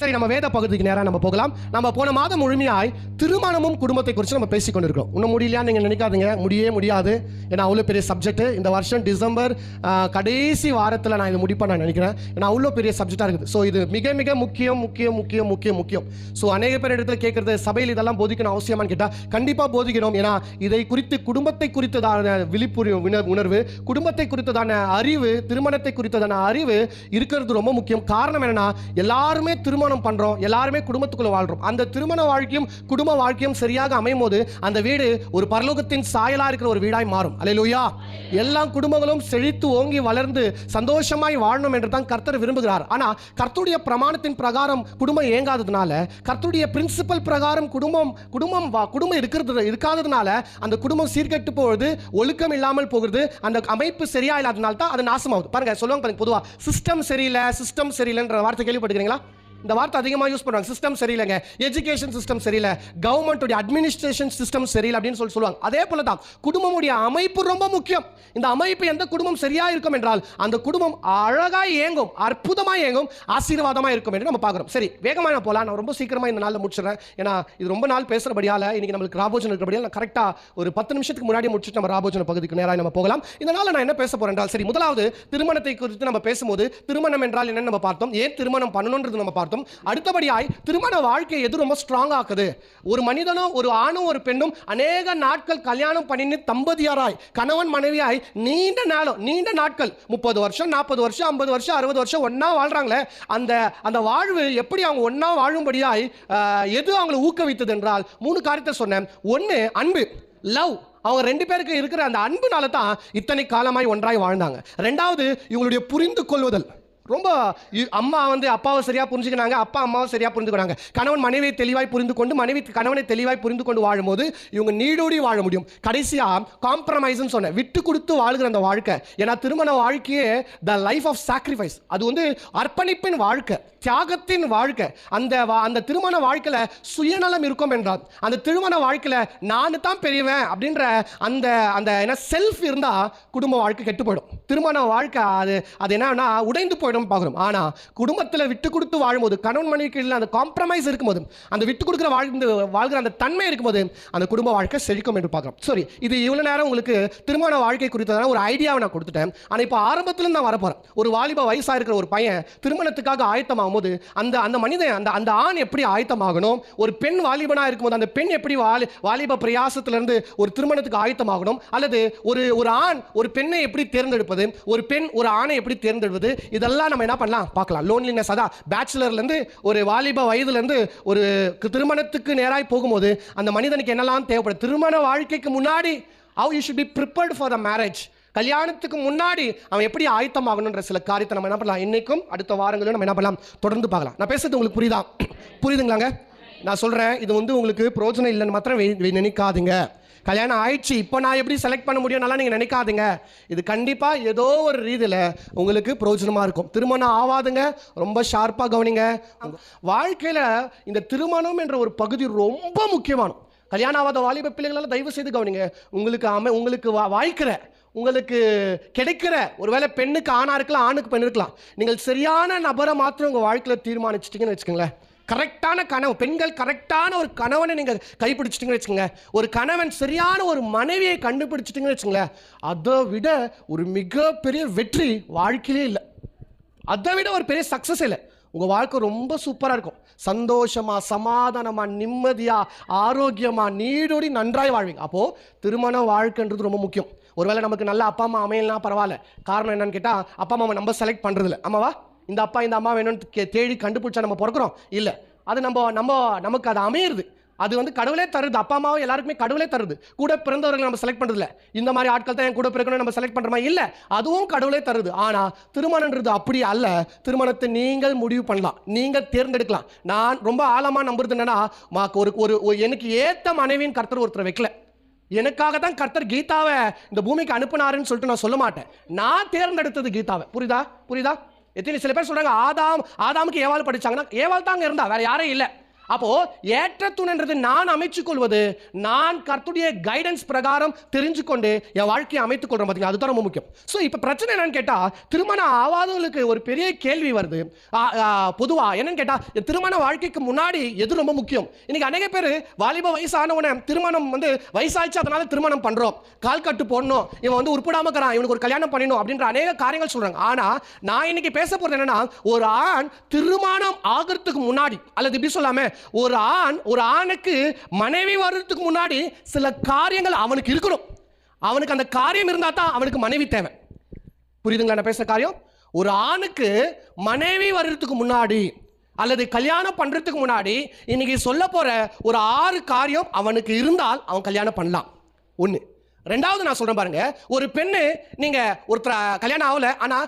சரி, நம்ம வேத பகுதிக்கு நேராக நம்ம போகலாம். நம்ம போன மாதம் முழுமையாய் திருமணமும் குடும்பத்தை குறித்து நம்ம பேசிக் கொண்டிருக்கிறோம். இன்னும் முடியலையான்னு நீங்கள் நினைக்காதீங்க, முடியவே முடியாது. ஏன்னா அவ்வளோ பெரிய சப்ஜெக்ட். இந்த வருஷம் டிசம்பர் கடைசி வாரத்தில் நான் இதை முடிப்பேன் நான் நினைக்கிறேன். ஏன்னா அவ்வளோ பெரிய சப்ஜெக்டாக இருக்குது. ஸோ இது மிக மிக முக்கியம் முக்கியம் முக்கியம் முக்கியம் முக்கியம். ஸோ அநேக பேர் இடத்துல கேட்குறது, சபையில் இதெல்லாம் போதிக்கணும் அவசியமானு கேட்டால் கண்டிப்பாக போதிக்கணும். ஏன்னா இதை குறித்து குடும்பத்தை குறித்ததான விழிப்புணர்வு உணர்வு, குடும்பத்தை குறித்ததான அறிவு, திருமணத்தை குறித்ததான அறிவு இருக்கிறது ரொம்ப முக்கியம். காரணம் என்னன்னா, எல்லாருமே திருமணம் பண்றோம், எல்லாருமே குடும்பத்துக்குள்ள வாழ்றோம். அந்த திருமண வாழ்க்கையும் குடும்ப வாழ்க்கையும் சரியாக அமையும் போது அந்த வீடு ஒரு பரலோகத்தின் சாயலா இருக்கிற ஒரு வீடாய் மாறும். அல்லேலூயா. எல்லா குடும்பங்களும் செழித்து ஓங்கி வளர்ந்து சந்தோஷமாய் வாழணும் என்று தான் கர்த்தர் விரும்புகிறார். ஆனா கர்த்தருடைய பிரமாணத்தின் பிரகாரம் குடும்பம் இயங்காததுனால, கர்த்தருடைய பிரின்சிபல் பிரகாரம் குடும்பம் இருக்காததுனால அந்த குடும்பம் சீர்கெட்டு போகுது, ஒழுக்கம் இல்லாமல் போகுது, அந்த அமைப்பு சரியா இல்லாதனால தான் அது நாசமாகுது. பாருங்க, சொல்லுவாங்க பொதுவா சிஸ்டம் சரியில்லைன்ற வார்த்தை கேள்விப்பட்டிருக்கீங்களா? இந்த வார்த்தை அதிகமாக யூஸ் பண்ணுவாங்க. சிஸ்டம் சரியில்லைங்க, எஜுகேஷன் சிஸ்டம் சரியில்லை, கவர்மெண்ட்டுடைய அட்மினிஸ்ட்ரேஷன் சிஸ்டம் சரியில்லை அப்படின்னு சொல்லுவாங்க. அதே போல தான் குடும்பமுடைய அமைப்பு ரொம்ப முக்கியம். இந்த அமைப்பு எந்த குடும்பம் சரியா இருக்கும் என்றால் அந்த குடும்பம் அழகாய் இயங்கும், அற்புதமாக இயங்கும், ஆசீர்வாதமாக இருக்கும் என்று நம்ம பார்க்குறோம். சரி, வேகமாக போகலாம். நான் ரொம்ப சீக்கிரமாக இந்த நாளில் முடிச்சிடறேன். ஏன்னா இது ரொம்ப நாள் பேசுகிறபடியால் இன்னைக்கு நம்மளுக்கு ராபோஜன் இருக்கிறபடியால் நான் கரெக்டாக ஒரு 10 நிமிஷத்துக்கு முன்னாடி முடிச்சுட்டு நம்ம ராபோஜன பகுதிக்கு நேராக நம்ம போகலாம். இந்த நாளில் நான் என்ன பேச போறேன் என்றால், சரி, முதலாவது திருமணத்தை குறித்து நம்ம பேசும்போது திருமணம் என்றால் என்னன்னு நம்ம பார்த்தோம், ஏன் திருமணம் பண்ணணும்ன்றது நம்ம பார்த்தோம். அடுத்தபடியாய் திருமண வாழ்க்கை எது ரொம்ப ஸ்ட்ராங் ஆக்குது? ஒரு மனிதனும் ஒரு ஆணும் ஒரு பெண்ணும் அநேக நாட்கள் கல்யாணம் பண்ணி தம்பதியாராய் கணவன் மனைவியாய் நீண்ட நாட்கள் 30 வருஷம் 40 வருஷம் 50 வருஷம் 60 வருஷம் ஒன்னா வாழ்றாங்களே, அந்த வாழ்வு எப்படி அவங்க ஒன்னா வாழும்படியாய் எது அவங்களை ஊக்குவித்தது என்றால் 3 காரியத்தை சொன்னேன். ஒன்று அன்பு, லவ். அவங்க 2 பேருக்கு இருக்கிற அந்த அன்புனால தான் இத்தனை காலமாய் ஒன்றாய் வாழ்ந்தாங்க. 2வது இவங்களுடைய புரிந்து கொள்வதல். ரொம்ப அம்மா அப்பாவை சரியா புரிஞ்சுக்கினாங்க, அப்பா அம்மாவை சரியா புரிந்துக்கிறாங்க. கணவன் மனைவியை தெளிவாய் புரிந்து கொண்டு, மனைவி கணவனை தெளிவாய் புரிந்து கொண்டு வாழும்போது இவங்க நீடோடி வாழ முடியும். கடைசியா காம்ப்ரமைஸ்ன்னு சொன்னேன், விட்டு கொடுத்து வாழ்கிற அந்த வாழ்க்கை. ஏன்னா திருமண வாழ்க்கையே த லைஃப் ஆஃப் சாக்ரிஃபைஸ். அது அர்ப்பணிப்பின் வாழ்க்கை, தியாகத்தின் வாழ்க்கை. அந்த திருமண வாழ்க்கையில சுயநலம் இருக்கும் என்றால், அந்த திருமண வாழ்க்கையில நான் தான் பெரியவன் அப்படின்ற அந்த செல்ஃப் இருந்தா குடும்ப வாழ்க்கை கெட்டு போயிடும். திருமண வாழ்க்கை அது என்னன்னா உடைந்து போயிடும் பார்க்கிறோம். ஆனா குடும்பத்தில் விட்டு கொடுத்து வாழும்போது, கணவன் மனைவிக்கு அந்த காம்ப்ரமைஸ் இருக்கும்போது, அந்த விட்டு கொடுக்கிற வாழ்கிற அந்த தன்மை இருக்கும்போது அந்த குடும்ப வாழ்க்கை செழிக்கும் என்று பார்க்கிறோம். சரி, இது இவ்வளவு நேரம் உங்களுக்கு திருமண வாழ்க்கை குறித்ததான ஒரு ஐடியாவை நான் கொடுத்துட்டேன். ஆனா இப்போ ஆரம்பத்துல நான் வரப்போறேன். ஒரு வாலிப வயசா இருக்கிற ஒரு பையன் திருமணத்துக்காக ஆயத்தமாகும் போது அந்த மனிதன் அந்த ஆண் எப்படி ஆயத்தமாகணும், ஒரு பெண் வாலிபனா இருக்கும்போது அந்த பெண் எப்படி வாலிப பிரயாசத்திலிருந்து ஒரு திருமணத்துக்கு ஆயத்தமாகணும், அல்லது ஒரு ஆண் ஒரு பெண்ணை எப்படி தேர்ந்தெடுப்பது, ஒரு பெண் ஒரு ஆணை எப்படி தேர்ந்தெடுப்பது, இதெல்லாம் நம்ம என்ன பண்ணலாம் பார்க்கலாம். லோன்லினஸ், அதான் பேச்சுலர்லேருந்து ஒரு வாலிப வயதுலேருந்து ஒரு திருமணத்துக்கு நேராய் போகும்போது அந்த மனிதனுக்கு என்னெல்லாம் தேவைப்படும். திருமண வாழ்க்கைக்கு முன்னாடி how you should be prepared for the marriage. கல்யாணத்துக்கு முன்னாடி அவன் எப்படி ஆயத்தமாகணுன்ற சில காரியத்தை நம்ம என்ன பண்ணலாம், இன்னைக்கும் அடுத்த வாரங்களும் நம்ம என்ன பண்ணலாம், தொடர்ந்து பார்க்கலாம். நான் பேசுறது உங்களுக்கு புரியுதுங்களாங்க? நான் சொல்றேன், இது உங்களுக்கு பிரோஜனம் இல்லைன்னு மாத்திரம் நினைக்காதீங்க. கல்யாணம் ஆயிடுச்சு, இப்போ நான் எப்படி செலக்ட் பண்ண முடியும்னாலாம் நீங்கள் நினைக்காதுங்க. இது கண்டிப்பாக ஏதோ ஒரு ரீதியில் உங்களுக்கு பிரயோஜனமாக இருக்கும். திருமணம் ஆகாதுங்க, ரொம்ப ஷார்ப்பாக கவனிங்க. வாழ்க்கையில் இந்த திருமணம் என்ற ஒரு பகுதி ரொம்ப முக்கியமானது. கல்யாணம் ஆகாத வாலிப பிள்ளைகளால் தயவு செய்து கவனிங்க. உங்களுக்கு வாய்க்கிற, உங்களுக்கு கிடைக்கிற, ஒருவேளை பெண்ணுக்கு ஆணா இருக்கலாம், ஆணுக்கு பெண் இருக்கலாம், நீங்கள் சரியான நபரை மாத்திரம் உங்கள் வாழ்க்கையில் தீர்மானிச்சிட்டிங்கன்னு வச்சுக்கோங்களேன். கரெக்டான கணவன், பெண்கள் கரெக்டான ஒரு கணவனை நீங்கள் கைப்பிடிச்சிட்டிங்கன்னு வச்சுக்கோங்க, ஒரு கணவன் சரியான ஒரு மனைவியை கண்டுபிடிச்சிட்டிங்கன்னு வச்சுக்கோங்களேன், அதை விட ஒரு மிகப்பெரிய வெற்றி வாழ்க்கையிலே இல்லை. அதை விட ஒரு பெரிய சக்ஸஸ் இல்லை. உங்கள் வாழ்க்கை ரொம்ப சூப்பராக இருக்கும். சந்தோஷமாக, சமாதானமாக, நிம்மதியாக, ஆரோக்கியமாக, நீடோடி நன்றாய் வாழ்வீங்க. அப்போது திருமண வாழ்க்கைன்றது ரொம்ப முக்கியம். ஒருவேளை நமக்கு நல்ல அப்பா அம்மா அமையலாம் பரவாயில்ல. காரணம் என்னன்னு கேட்டால், அப்பா அம்மாவை நம்ம செலக்ட் பண்ணுறதில்ல. ஆமாவா, இந்த அப்பா இந்த அம்மா வேணும்னு தேடி கண்டுபிடிச்சா நம்ம பிறக்கிறோம் இல்லை. அது நமக்கு அது அமையிறது. அது கடவுளே தருது. அப்பா அம்மாவும் எல்லாருக்குமே கடவுளே தருது. கூட பிறந்தவர்கள் நம்ம செலக்ட் பண்ணுறதில்ல. இந்த மாதிரி ஆட்கள் தான் என் கூட பிறக்கணும் நம்ம செலக்ட் பண்ணுறோமா? இல்லை, அதுவும் கடவுளே தருது. ஆனால் திருமணன்றது அப்படி அல்ல. திருமணத்தை நீங்கள் முடிவு பண்ணலாம், நீங்கள் தேர்ந்தெடுக்கலாம். நான் ரொம்ப ஆழமாக நம்புறது என்னன்னா, எனக்கு ஏற்ற மனைவியின் கர்த்தர் ஒருத்தர் வைக்கல. எனக்காக தான் கர்த்தர் கீதாவை இந்த பூமிக்கு அனுப்புனாருன்னு சொல்லிட்டு நான் சொல்ல மாட்டேன். நான் தேர்ந்தெடுத்தது கீதாவை. புரியுதா? எத்தனை சில பேர் சொல்றாங்க ஆதாமுக்கு ஏவாள் படிச்சாங்கன்னா, ஏவாள் தாங்க இருந்தா, வேற யாரும் இல்லை. அப்போ ஏற்ற துணைன்றது நான் அமைச்சுக் கொள்வது, நான் கர்த்தருடைய கைடன்ஸ் பிரகாரம் தெரிஞ்சு கொண்டு என் வாழ்க்கையை அமைத்துக் கொள்றேன். பார்த்தீங்க, அதுதான் ரொம்ப முக்கியம். ஸோ இப்போ பிரச்சனை என்னன்னு கேட்டா, திருமணம் ஆகாதவங்களுக்கு ஒரு பெரிய கேள்வி வருது. பொதுவா என்னன்னு கேட்டா, திருமண வாழ்க்கைக்கு முன்னாடி எது ரொம்ப முக்கியம்? இன்னைக்கு அநேக பேர் வாலிப வயசானவன திருமணம் வயசாயிச்சு அதனால திருமணம் பண்றோம், கால் கட்டு போடணும், இவன் உருப்படாம இருக்கிறான், இவனுக்கு ஒரு கல்யாணம் பண்ணணும் அப்படின்ற அநேக காரியங்கள் சொல்றாங்க. ஆனா நான் இன்னைக்கு பேச போறது என்னன்னா, ஒரு ஆண் திருமணம் ஆகிறதுக்கு முன்னாடி, அல்லது இப்படி சொல்லாம, ஒரு ஆணுக்கு மனைவி வர்றதுக்கு முன்னாடி சில காரியங்கள் அவனுக்கு இருக்கணும். அவனுக்கு அந்த காரியம் இருந்தா தான் அவனுக்கு மனைவி தேவை. புரியுதுங்களா நான் பேசுற காரியம்? ஒரு ஆணுக்கு மனைவி வர்றதுக்கு முன்னாடி அல்லது கல்யாணம் பண்றதுக்கு முன்னாடி இன்னைக்கு சொல்ல போற ஒரு 6 காரியம் அவனுக்கு இருந்தால் அவன் கல்யாணம் பண்ணலாம். ஒன்று. ரெண்டாவது நான் சொல்றேன் பாருங்க, ஒரு பெண்ணு நீங்க ஒருத்தர் கல்யாணம் ஆகல, ஆனா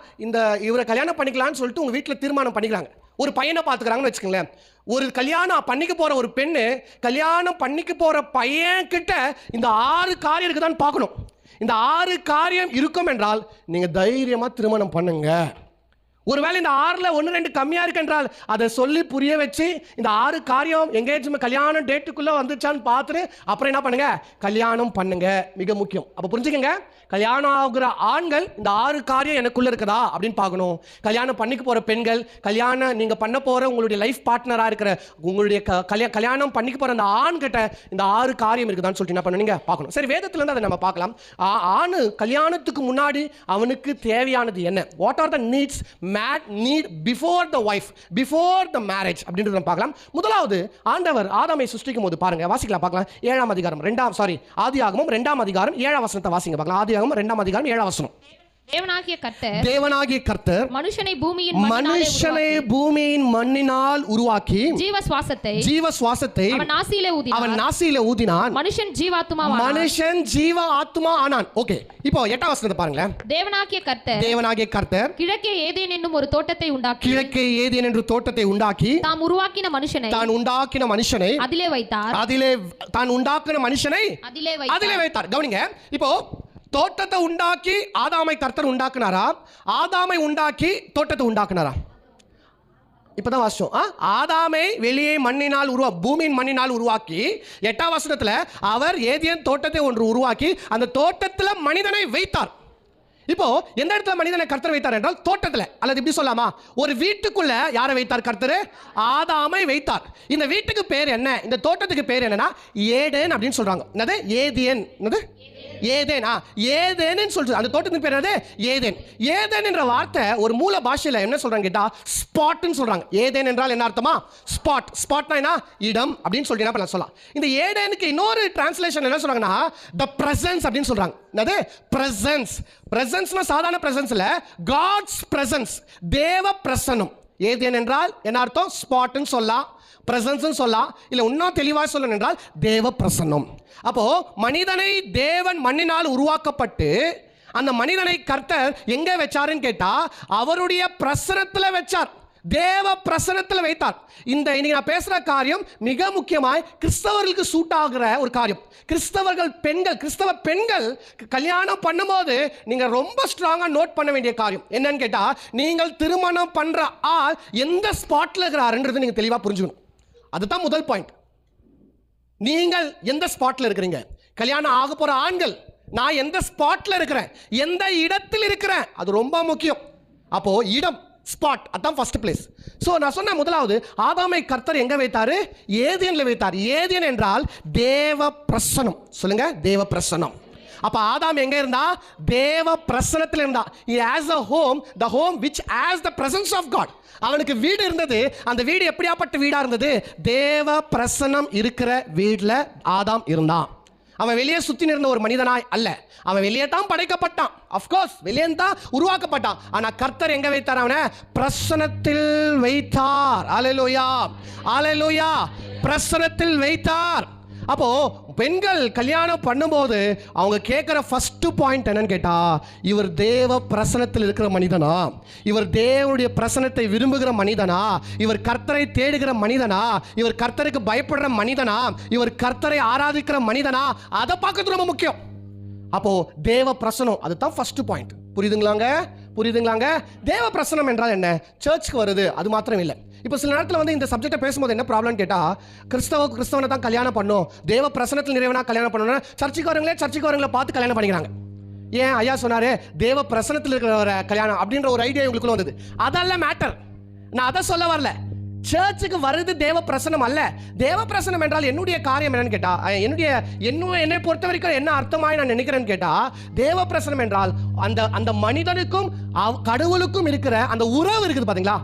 இவரை கல்யாணம் பண்ணிக்கலாம்னு சொல்லிட்டு உங்க வீட்டில் தீர்மானம் பண்ணிக்கிறாங்க, ஒரு பையனை பார்த்துக்கிறாங்கன்னு வச்சுக்கோங்களேன். ஒரு கல்யாணம் பண்ணிக்க போற ஒரு பெண்ணு கல்யாணம் பண்ணிக்க போற பையன் கிட்ட இந்த 6 காரியம் இருக்குதான்னு பார்க்கணும். இந்த 6 காரியம் இருக்கும் என்றால் நீங்க தைரியமா திருமணம் பண்ணுங்க. ஒருவேளை இந்த 6ல் 1 2 கம்மியா இருக்கு என்றால் அதை சொல்லி புரிய வச்சு இந்த 6 காரியம் எங்கேஜ்மெண்ட் கல்யாணம் டேட்டுக்குள்ள வந்துச்சான்னு பார்த்துட்டு அப்புறம் என்ன பண்ணுங்க, கல்யாணம் பண்ணுங்க. மிக முக்கியம். அப்போ புரிஞ்சுக்கங்க, கல்யாணம் ஆகுற ஆண்கள் இந்த 6 காரியம் எனக்குள்ள இருக்குதா அப்படின்னு பார்க்கணும். கல்யாணம் பண்ணிக்க போற பெண்கள், கல்யாணம் நீங்க பண்ண போற உங்களுடைய லைஃப் பார்ட்னரா இருக்கிற உங்களுடைய கல்யாணம் பண்ணிக்க போற அந்த ஆண் கிட்ட இந்த 6 காரியம் இருக்குதான்னு சொல்லிட்டு என்ன பண்ணுவீங்க பார்க்கணும். சரி, வேதத்துல இருந்து அதை நம்ம பார்க்கலாம். ஆணு கல்யாணத்துக்கு முன்னாடி அவனுக்கு தேவையானது என்ன? What are the needs man need before the wife, before the marriage அப்படின்றத பார்க்கலாம். முதலாவது, ஆண்டவர் ஆதாமை சிருஷ்டிக்கும் போது பாருங்க, வாசிக்கலாம் பார்க்கலாம். 7ஆம் அதிகாரம் ஆதியாகமம் 2ஆம் அதிகாரம் 7ஆம் வசனத்தை வாசிங்க பார்க்கலாம். ஆதியாகமம் 2ஆம் அதிகாரம் 7ஆம் வசனம். தேவனாகிய கர்த்தர் மனுஷனை பூமியின் மண்ணினால் உருவாக்கி ஜீவ சுவாசத்தை அவன் நாசியிலே ஊதினான். மனுஷன் ஜீவ ஆத்துமா ஆனான். ஓகே, இப்போ 8ஆம் வசனத்தை பாருங்களேன். தேவனாகிய கர்த்தர் கிழக்கே ஏதேன் என்னும் ஒரு தோட்டத்தை உண்டாக்கி தாம் உண்டாக்கின மனுஷனை அதிலே வைத்தார். கவனிங்க, இப்போ தோட்டத்தை உண்டாக்கி ஆதாமை கர்த்தர் உண்டாக்குனாரா? ஆதாமை உண்டாக்கி தோட்டத்தை உண்டாக்குனாரா? இப்பதான் வாசிச்சோம். ஆதாமை வெளியே பூமியின் மண்ணினால் உருவாக்கி 8ஆம் வசனத்துல அவர் ஏதேன் தோட்டத்தை ஒன்று உருவாக்கி அந்த தோட்டத்துல மனிதனை வைத்தார். இப்போ எந்த இடத்துல மனிதனை கர்த்தர் வைத்தார் என்றால் தோட்டத்தில், அல்லது இப்படி சொல்லாமா, ஒரு வீட்டுக்குள்ள யாரை வைத்தார் கர்த்தர்? ஆதாமை வைத்தார். இந்த வீட்டுக்கு பேர் என்ன? இந்த தோட்டத்துக்கு பேர் என்னன்னா ஏதேன் அப்படின்னு சொல்றாங்க. என்னது? ஏதேன். என்னது? ஏதேன் சொல்றது. அந்த தோட்டத்துக்கு பேர் என்னது? ஏதேன். ஏதேன் என்ற வார்த்தை ஒரு மூல பாஷையில என்ன சொல்றாங்க கேட்டா ஸ்பாட்னு சொல்றாங்க. ஏதேன் என்றால் என்ன அர்த்தமா? ஸ்பாட். ஸ்பாட்னா என்ன? இடம் அப்படின்னு சொல்லிட்டு என்ன சொல்லலாம். இந்த ஏதேனுக்கு இன்னொரு டிரான்ஸ்லேஷன் என்ன சொல்றாங்கன்னா the presence அப்படின்னு சொல்றாங்க. என்னது? presence. பிரசன்ஸ்னா சாதாரண பிரசன்ஸ் இல்ல, காட்ஸ் பிரசன்ஸ், தேவ பிரசன்னம். ஏதேன் என்றால் என்ன அர்த்தம்? ஸ்பாட்னு சொல்லலாம், பிரசன்ஸ் சொல்லலாம், இல்ல இன்னும் தெளிவாக சொல்லணும் என்றால் தேவ பிரசன்னம். அப்போ மனிதனை தேவன் மண்ணினால் உருவாக்கப்பட்டு அந்த மனிதனை கர்த்தர் எங்க வச்சாருன்னு கேட்டா அவருடைய பிரசனத்தில் வச்சார், தேவ பிரசனத்தில் வைத்தார். இந்த இன்னைக்கு நான் பேசுற காரியம் மிக முக்கியமாய் கிறிஸ்தவர்களுக்கு சூட் ஆகிற ஒரு காரியம். கிறிஸ்தவ பெண்கள் கல்யாணம் பண்ணும்போது நீங்க ரொம்ப ஸ்ட்ராங்கா நோட் பண்ண வேண்டிய காரியம் என்னன்னு கேட்டா, நீங்கள் திருமணம் பண்ற ஆள் எந்த ஸ்பாட்ல இருக்கிறாருன்றது நீங்க தெளிவா புரிஞ்சுக்கணும். அதுதான் முதல் பாயிண்ட். நீங்கள் எந்த ஸ்பாட்ல இருக்கிறீங்க? கல்யாணம் ஆக போற ஆண்கள், நான் எந்த ஸ்பாட்ல இருக்கிறேன், எந்த இடத்தில் இருக்கிறேன், அது ரொம்ப முக்கியம். அப்போ இடம், ஸ்பாட், அதான் ஃபர்ஸ்ட் பிளேஸ். ஸோ நான் சொன்ன முதலாவது, ஆதாமை கர்த்தர் எங்க வைத்தாரு? ஏதேன்ல வைத்தார். ஏதேன் என்றால் தேவ பிரசனம். சொல்லுங்க, தேவ பிரசனம். அப்ப ஆதாம் எங்க இருந்தா? தேவ பிரசனத்தில் இருந்தா. He has a home, the home which has the presence of God. அவனுக்கு வீடு இருந்தது. அந்த வீடு எப்படியாப்பட்ட வீடா இருந்தது? தேவ பிரசனம் இருக்கிற வீட்ல ஆதாம் இருந்தான். அவன் வெளியே சுத்தி இருந்த ஒரு மனிதனாய் அல்ல, அவன் வெளியே தான் படைக்கப்பட்டான். அஃப்கோர்ஸ் வெளியே தான் உருவாக்கப்பட்டான். ஆனா கர்த்தர் எங்க வைத்தார்? அவனை பிரசனத்தில் வைத்தார். அல்லேலூயா, அல்லேலூயா, பிரசனத்தில் வைத்தார். அப்போ பெண்கள் கல்யாணம் பண்ணும்போது அவங்க கேட்குற ஃபர்ஸ்ட் பாயிண்ட் என்னன்னு கேட்டா, இவர் தேவ பிரசனத்தில் இருக்கிற மனிதனா, இவர் தேவனுடைய பிரசனத்தை விரும்புகிற மனிதனா, இவர் கர்த்தரை தேடுகிற மனிதனா, இவர் கர்த்தருக்கு பயப்படுற மனிதனா, இவர் கர்த்தரை ஆராதிக்கிற மனிதனா, அதை பார்க்கறது ரொம்ப முக்கியம். அப்போ தேவ பிரசனம், அதுதான் ஃபர்ஸ்ட் பாயிண்ட். புரியுதுங்களாங்க? தேவ பிரசனம் என்றால் என்ன? சர்ச்சுக்கு வருது அது மாத்திரம் இல்லை. இப்போ சில நேரத்தில் வந்து இந்த சப்ஜெக்டை பேசும்போது என்ன ப்ராப்ளம் கேட்டால், கிறிஸ்தவனை தான் கல்யாணம் பண்ணும், தேவ பிரசனத்தில் நிறைவனா கல்யாணம் பண்ணணும்னா சர்ச்சுக்கு வரவங்களே பார்த்து கல்யாணம் பண்ணிக்கிறாங்க. ஏன் ஐயா சொன்னாரு தேவ பிரசனத்தில் இருக்கிற கல்யாணம் அப்படின்ற ஒரு ஐடியா உங்களுக்குள்ள வந்தது. அதெல்லாம் மேட்டர். நான் அதை சொல்ல வரல. சர்ச்சுக்கு வருது தேவ பிரசனம் அல்ல. தேவ பிரசனம் என்றால் என்னுடைய காரியம் என்னன்னு கேட்டா, என்னை பொறுத்த வரைக்கும் என்ன அர்த்தமாய் நான் நினைக்கிறேன்னு கேட்டா, தேவ பிரசனம் என்றால் அந்த மனிதனுக்கும் கடவுளுக்கும் இருக்கிற அந்த உறவு இருக்குது பாத்தீங்களா.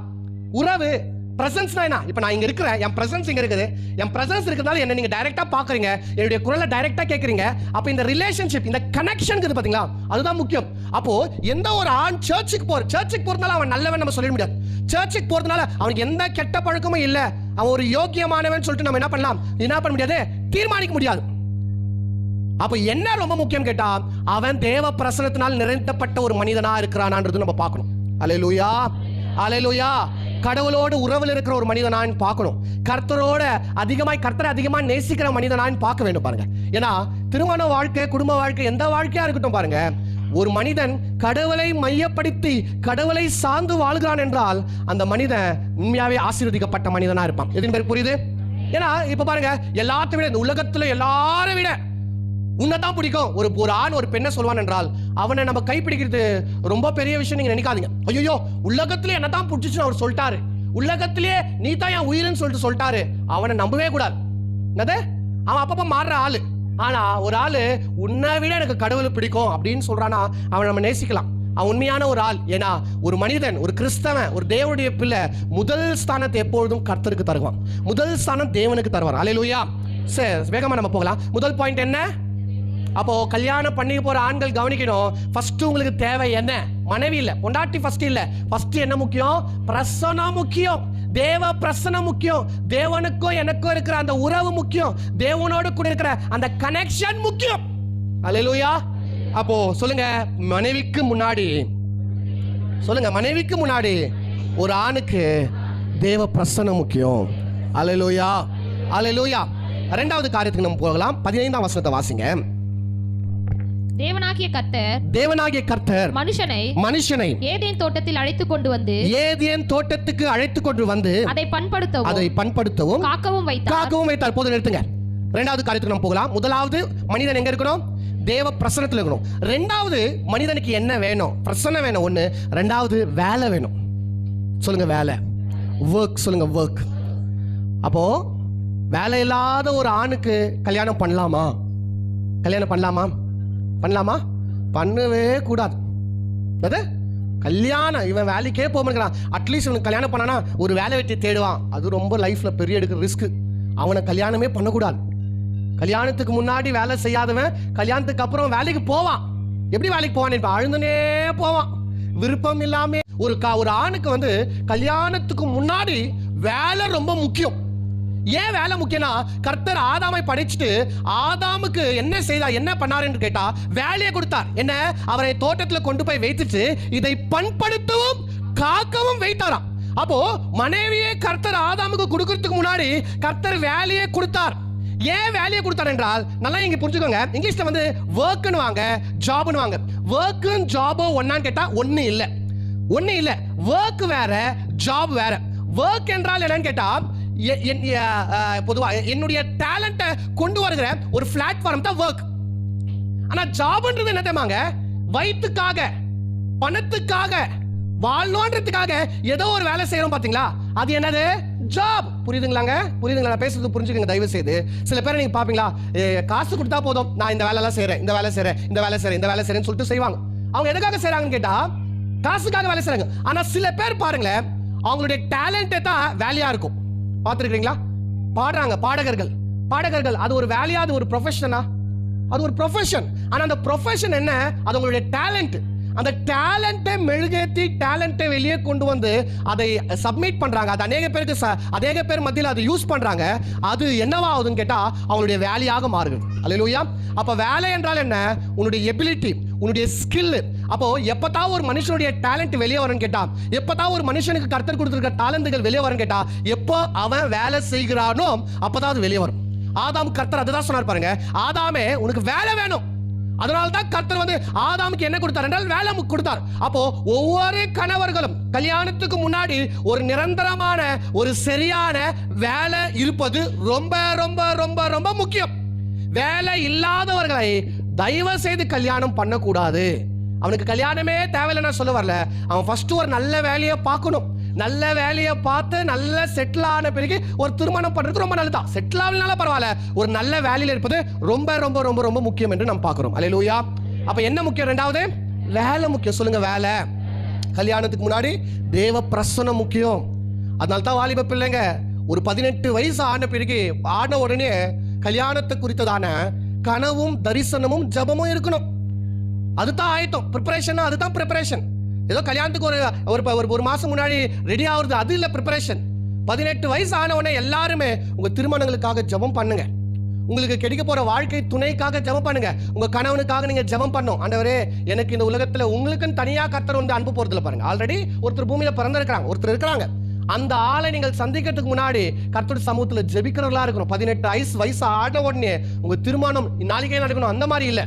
உறவு பிரசன்ஸ்னா என்ன? இப்போ நான் இங்க இருக்கிறேன், என் பிரசன்ஸ் இங்க இருக்குது. என் பிரசன்ஸ் இருக்கிறதால என்ன நீங்க டைரக்டா பாக்குறீங்க, என்னுடைய குரலை டைரக்டா கேட்கறீங்க. அப்ப இந்த ரிலேஷன்ஷிப், இந்த கனெக்ஷன் இருக்குது பாத்தீங்களா, அதுதான் முக்கியம். அப்போ எந்த ஒரு ஆண் சர்ச்சுக்கு போறதுனால அவன் நல்லவன் நம்ம சொல்ல முடியாது. சர்ச்சுக்கு போறதுனால அவனுக்கு எந்த கெட்ட பழக்கமும் இல்ல, அவன் ஒரு யோக்கியமானவன் சொல்லிட்டு நம்ம என்ன பண்ண முடியாது, தீர்மானிக்க முடியாது. அப்ப என்ன ரொம்ப முக்கியம் கேட்டா, அவன் தேவ பிரசனத்தினால் நிறைந்தப்பட்ட ஒரு மனிதனா இருக்கிறானான்றது நம்ம பார்க்கணும். அல்லேலூயா, அல்லேலூயா. கடவுளோடு உறவில் இருக்கிற ஒரு மனிதனான்னு பார்க்கணும். கர்த்தரை அதிகமா நேசிக்கிற மனிதனான்னு பார்க்க வேண்டும் பாருங்க. ஏன்னா திருமண வாழ்க்கை, குடும்ப வாழ்க்கை, எந்த வாழ்க்கையா இருக்கட்டும் பாருங்க, ஒரு மனிதன் கடவுளை மையப்படுத்தி கடவுளை சார்ந்து வாழ்கிறான் என்றால் அந்த மனிதன் உண்மையாவே ஆசீர்வதிக்கப்பட்ட மனிதனா இருப்பான். எதுன்னு பேருக்கு புரியுது? ஏன்னா இப்ப பாருங்க, எல்லாத்தையும் விட இந்த உலகத்துல எல்லாரை விட உன்னதான் பிடிக்கும் ஒரு ஆண் ஒரு பெண்ணை சொல்வான் என்றால் அவனை நம்ம கைப்பிடிக்கிறது ரொம்ப பெரிய விஷயம் நீங்க நினைக்காதீங்க. ஐயோ உலகத்திலே என்னதான் பிடிச்சிச்சுன்னு அவர் சொல்லிட்டாரு, உலகத்திலே நீ தான் என் உயிர்னு சொல்லிட்டாரு, அவனை நம்பவே கூடாது. என்னது, அவன் அப்பப்ப மாறுற ஆளு. ஆனா ஒரு ஆளு உன்னை விட எனக்கு கடவுளை பிடிக்கும் அப்படின்னு சொல்றானா அவன் நம்ம நேசிக்கலாம். அவன் உண்மையான ஒரு ஆள். ஏன்னா ஒரு மனிதன், ஒரு கிறிஸ்தவன், ஒரு தேவனுடைய பிள்ளை முதல் ஸ்தானத்தை எப்பொழுதும் கர்த்தருக்கு தருவான். முதல் ஸ்தானம் தேவனுக்கு தருவார். அல்லேலூயா. சரி, வேகமா நம்ம போகலாம். முதல் பாயிண்ட் என்ன? அப்போ கல்யாணம் பண்ணி போற ஆண்கள் கவனிக்கணும். ஃபர்ஸ்ட் உங்களுக்கு தேவை என்ன? மனைவி இல்ல, பொண்டாட்டி ஃபர்ஸ்ட் இல்ல. ஃபர்ஸ்ட் என்ன முக்கியம்? பிரசனம் முக்கியம். தேவ பிரசனம் முக்கியம். தேவனுக்கும் எனக்கும் இருக்கிற அந்த உறவு முக்கியம். தேவனோடு கூட இருக்கிற அந்த கனெக்ஷன் முக்கியம். அல்லேலூயா. அப்போ சொல்லுங்க, மனைவிக்கு முன்னாடி ஒரு ஆணுக்கு தேவ பிரசனம் முக்கியம். அல்லேலூயா, அல்லேலூயா. இரண்டாவது காரியத்துக்கு நம்ம போகலாம். 15ஆம் வசனத்தை வாசிங்க. தேவனாகிய கர்த்தர் மனுஷனை ஏதேன் தோட்டத்தில் அழைத்துக் கொண்டு வந்து அதை பண்படுத்தவும் காக்கவும் வைத்தார். போது நிறுத்துங்க. இரண்டாவது காரியத்துக்கு நம்ம போகலாம். முதலாவது, மனிதன் எங்க இருக்கணும்? தேவ பிரசனத்தில் இருக்கணும். இரண்டாவது, மனிதனுக்கு என்ன வேணும்? பிரசனம் வேணும் ஒண்ணு. இரண்டாவது, வேலை வேணும். சொல்லுங்க, வேலை. ஒர்க் சொல்லுங்க, ஒர்க். அப்போ வேலை இல்லாத ஒரு ஆணுக்கு கல்யாணம் பண்ணலாமா? பண்ணவே கூடாது. கல்யாணம் இவன் வேலைக்கே போகிறான். அட்லீஸ்ட் இவனுக்கு கல்யாணம் பண்ணானா ஒரு வேலை வெட்டி தேடுவான். அது ரொம்ப லைஃப்ல பெரிய எடுக்கிற ரிஸ்க். அவனை கல்யாணமே பண்ணக்கூடாது. கல்யாணத்துக்கு முன்னாடி வேலை செய்யாதவன் கல்யாணத்துக்கு அப்புறம் வேலைக்கு போவான். எப்படி வேலைக்கு போவான்? அழுந்தனே போவான், விருப்பம் இல்லாம. ஒரு ஆணுக்கு வந்து கல்யாணத்துக்கு முன்னாடி வேலை ரொம்ப முக்கியம். ஏன் வேலை முக்கியம்னா, கர்த்தர் ஆதாமை படைச்சிட்டு ஆதாமுக்கு என்ன பண்ணாருன்னு கேட்டா வேலையை கொடுத்தார். என்ன? அவரை தோட்டத்துல கொண்டு போய் வைத்துட்டு இதை பண்படுத்தவும் காக்கவும் வைத்தாராம். அப்போ மனைவியை கர்த்தர் ஆதாமுக்கு கொடுக்கறதுக்கு முன்னாடி கர்த்தர் வேலையை கொடுத்தார். ஏன் வேலையை கொடுத்தார் என்றால், நல்லா இங்க புரிஞ்சுக்கோங்க, இங்கிலீஷ்ல வந்து ஒர்க்னு வாங்க, ஜாப்னு வாங்க. ஒர்க்கும் ஜாபோ ஒன்னான்னு கேட்டா ஒண்ணு இல்ல. ஒர்க் வேற, ஜாப் வேற. ஒர்க் என்றால் என்னன்னு கேட்டா, பொதுவா என்னுடைய டேலண்ட்டை கொண்டு வருகிற ஒரு பிளாட்ஃபார்ம் தான் ஒர்க். ஆனா ஜாப்ன்றது என்ன தெரியுமாங்க? வயிற்றுக்காக, பணத்துக்காக, வாழ்றதுக்காக ஏதோ ஒரு வேலை செய்யறோம் பாத்தீங்களா, அது என்னது? ஜாப். புரியுதுங்களா? பேசுறது புரிஞ்சுக்கங்க தயவு செய்து. சில பேரை நீங்க பாப்பீங்களா, காசு கொடுத்தா போதும், நான் இந்த வேலை எல்லாம் செய்யறேன், இந்த வேலை செய்யறேன்னு சொல்லிட்டு செய்வாங்க. அவங்க எதுக்காக செய்யறாங்கன்னு கேட்டா காசுக்காக வேலை செய்றாங்க. ஆனா சில பேர் பாருங்களேன், அவங்களுடைய டேலண்டே தான் வேலையா இருக்கும். பார்த்துருக்கீங்களா? பாடுறாங்க, பாடகர்கள். அது ஒரு வேலையா? அது ஒரு ப்ரொஃபஷனா? அது ஒரு ப்ரொஃபஷன். ஆனா அந்த ப்ரொஃபஷன் என்ன? அது உங்களுடைய டேலண்ட். அந்த டேலண்ட்டை மெழுகேற்றி டேலண்ட்டை வெளியே கொண்டு வந்து அதை சப்மிட் பண்றாங்க. அது அநேக பேர் மத்தியில் அதை யூஸ் பண்றாங்க. அது என்னவாகுதுன்னு கேட்டா அவங்களுடைய வேலையாக மாறுகிறது. அல்லேலூயா. அப்ப வேலை என்றால் என்ன? உன்னுடைய எபிலிட்டி, உன்னுடைய ஸ்கில். அப்போ எப்பதான் ஒரு மனுஷனுடைய டேலண்ட் வெளியே வரும்னு கேட்டா, எப்பதான் ஒரு மனுஷனுக்கு கர்த்தர் கொடுத்திருக்க டேலண்ட்கள் வெளியே வரும்னு கேட்டா, எப்போ அவன் வேலை செய்கிறானோ அப்பதான் அது வெளியே வரும். ஆதாம் கர்த்தர் அதுதான் சொன்னார் பாருங்க, ஆதாமே உனக்கு வேலை வேணும். அதனால தான் கர்த்தர் வந்து ஆதாமுக்கு என்ன கொடுத்தார் என்றால் வேலை கொடுத்தார். அப்போ ஒவ்வொரு கணவர்களும் கல்யாணத்துக்கு முன்னாடி ஒரு நிரந்தரமான ஒரு சரியான வேலை இருப்பது ரொம்ப ரொம்ப ரொம்ப ரொம்ப முக்கியம். வேலை இல்லாதவர்களை தயவு செய்து கல்யாணம் பண்ணக்கூடாது. அவனுக்கு கல்யாணமே தேவையில்லைன்னு சொல்ல வரல. அவன் ஃபர்ஸ்ட் ஒரு நல்ல வேலையை பார்க்கணும். நல்ல வேலையை பார்த்து நல்ல செட்டில் ஆன பிறகு ஒரு திருமணம் பண்றது ரொம்ப நல்லதுதான். செட்டில் ஆகலனால பரவாயில்ல, ஒரு நல்ல வேலையில் இருப்பது ரொம்ப ரொம்ப ரொம்ப ரொம்ப முக்கியம் என்று நாம் பார்க்கிறோம். அல்லேலூயா. அப்ப என்ன முக்கியம்? ரெண்டாவது வேலை முக்கியம். சொல்லுங்க, வேலை. கல்யாணத்துக்கு முன்னாடி தேவ பிரசன்னம் முக்கியம். அதனால தான் வாலிப பிள்ளைங்க ஒரு 18 வயசு ஆன பிறகு ஆன உடனே கல்யாணத்தை குறித்ததான கனவும் தரிசனமும் ஜபமும் இருக்கணும். அதுதான் ஆயத்தம், ப்ரிப்பரேஷன். அதுதான் ப்ரிப்பரேஷன். ஏதோ கல்யாணத்துக்கு ஒரு மாசம் முன்னாடி ரெடி ஆகுறது அது இல்லை ப்ரிப்பரேஷன். 18 வயசு ஆன உடனே எல்லாருமே உங்க திருமணங்களுக்காக ஜெபம் பண்ணுங்க. உங்களுக்கு கிடைக்க போற வாழ்க்கை துணைக்காக ஜெபம் பண்ணுங்க. உங்க கணவனுக்காக நீங்க ஜெபம் பண்ணும். ஆண்டவரே, எனக்கு இந்த உலகத்துல உங்களுக்குன்னு தனியா கர்த்தர் வந்து அன்பு போறதுல பாருங்க. ஆல்ரெடி ஒருத்தர் பூமியில பிறந்திருக்கிறாங்க, ஒருத்தர் இருக்கிறாங்க. அந்த ஆளை நீங்கள் சந்திக்கிறதுக்கு முன்னாடி கர்த்தருடைய சமூகத்துல ஜெபிக்கிறவர்களா இருக்கணும். 18 வயசு ஆன உடனே உங்க திருமணம் நாளைக்கே நடக்கணும் அந்த மாதிரி இல்லை.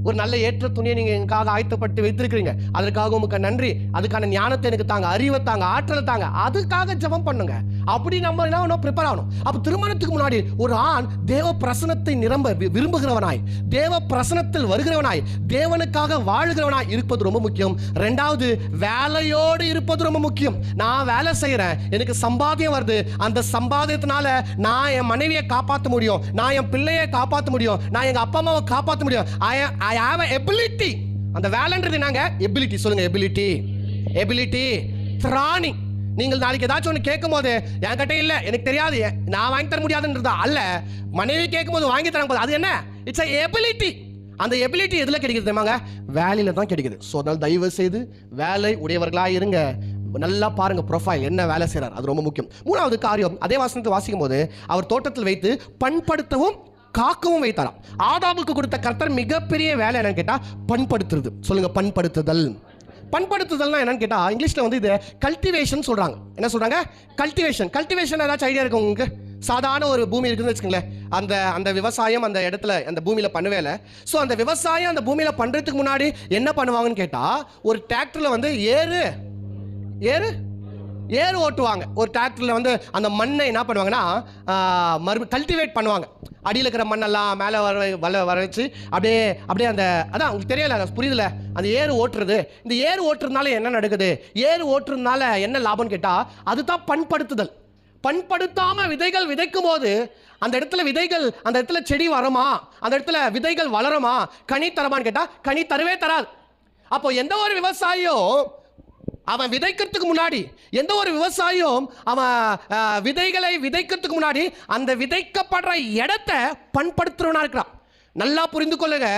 ஒரு நல்ல ஏற்ற துணியை நீங்க எனக்காக ஆயத்தப்பட்டு வைத்திருக்கிறீங்க, அதற்காக உங்களுக்கு நன்றி. அதுக்கான ஞானத்தை எனக்கு தாங்க, அறிவை தாங்க, ஆற்றலை தாங்க. அதுக்காக ஜெபம் பண்ணுங்க. அப்படி நம்ம என்ன ப்ரிப்பேர் ஆகணும். அப்ப திருமணத்துக்கு முன்னாடி ஒரு ஆண் தேவ பிரசனத்தை நிரம்ப விரும்புகிறவனாய், தேவ பிரசனத்தில் வருகிறவனாய், தேவனுக்காக வாழ்கிறவனாய் இருப்பது ரொம்ப முக்கியம். ரெண்டாவது வேலையோடு இருப்பது ரொம்ப முக்கியம். நான் வேலை செய்யறேன், எனக்கு சம்பாத்தியம் வருது, அந்த சம்பாத்தியத்தினால நான் என் மனைவியை காப்பாற்ற முடியும், நான் என் பிள்ளையை காப்பாற்ற முடியும், நான் எங்க அப்பா அம்மாவை காப்பாற்ற முடியும். I have an ability. அந்த வேலைன்றது என்னங்க? எபிலிட்டி. சொல்லுங்க, எபிலிட்டி. திராணி. நீங்கள் நாளைக்கு ஏதாச்சும் ஒன்று கேட்கும் போது என்கிட்ட இல்லை, எனக்கு தெரியாது, நான் வாங்கி தர முடியாதுன்றதா அல்ல. மனைவி கேட்கும் போது வாங்கி தர போது அது என்ன? It's ability. அந்த எபிலிட்டி எதுல கிடைக்குது தெரியுமாங்க? வேலையில தான் கிடைக்குது. ஸோ அதனால தயவு செய்து வேலை உடையவர்களாக இருங்க. நல்லா பாருங்க ப்ரொஃபைல், என்ன வேலை செய்யறார், அது ரொம்ப முக்கியம். மூணாவது காரியம், அதே வசனத்தை வாசிக்கும் போது அவர் தோட்டத்தில் வைத்து பண்படுத்தவும் காக்கவும் வைத்தாராம். ஆதாமுக்கு கொடுத்த கர்த்தர் மிகப்பெரிய வேலை என்னன்னு கேட்டா பண்படுத்துறது. சொல்லுங்க, பண்படுத்துதல். பண்படுத்துதல்னா என்னன்னு கேட்டா இங்கிலீஷ்ல வந்து இது கல்டிவேஷன் சொல்றாங்க. என்ன சொல்றாங்க? கல்டிவேஷன். ஏதாச்சும் ஐடியா இருக்கு உங்களுக்கு? சாதாரண ஒரு பூமி இருக்குன்னு வச்சுக்கோங்களேன். அந்த விவசாயம் அந்த இடத்துல அந்த பூமியில பண்ணுவேல. ஸோ அந்த விவசாயம் அந்த பூமியில பண்றதுக்கு முன்னாடி என்ன பண்ணுவாங்கன்னு கேட்டா, ஒரு டிராக்டர்ல வந்து ஏறு ஓட்டுவாங்க. ஒரு டிராக்டர்ல வந்து அந்த மண்ணை என்ன பண்ணுவாங்கன்னா கல்டிவேட் பண்ணுவாங்க. அடியில் இருக்கிற மண்ணெல்லாம் மேலே வர வச்சு அப்படியே அந்த அதான் உங்களுக்கு தெரியல, புரியுதுல? அந்த ஏறு ஓட்டுறது. இந்த ஏறு ஓட்டுறதுனால என்ன நடக்குது? ஏறு ஓட்டுறதுனால என்ன லாபம்னு கேட்டா அதுதான் பண்படுத்துதல். பண்படுத்தாம விதைகள் விதைக்கும் போது அந்த இடத்துல செடி வருமா? அந்த இடத்துல விதைகள் வளருமா? கனி தரமான்னு கேட்டா கனி தரவே தராது. அப்போ எந்த ஒரு விவசாயியும் அவன் விதைக்கிறதுக்கு முன்னாடி, எந்த ஒரு விவசாயியும் அவன் விதைகளை விதைக்கிறதுக்கு முன்னாடி அந்த விதைக்கப்படுற இடத்தை பண்படுத்துறவனா இருக்கிறான். நல்லா புரிந்து கொள்ளுங்க.